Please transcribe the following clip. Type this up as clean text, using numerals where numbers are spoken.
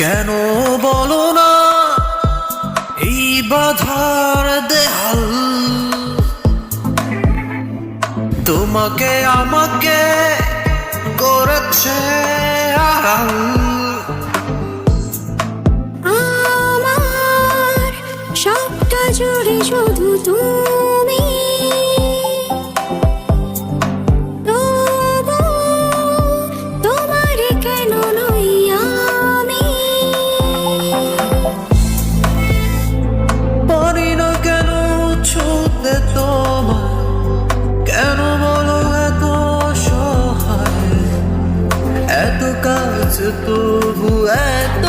কেন বলো না এই বাধার দেহাল তোমাকে আমাকে করেছে আড়াল। আমার সবটা জুড়ে শুধু তুমি, তবু তোমার কেন নই আমি? পারি না কেন ছুতে তোমার, কেন বলো এত সহায়, এত কাছে তবু এত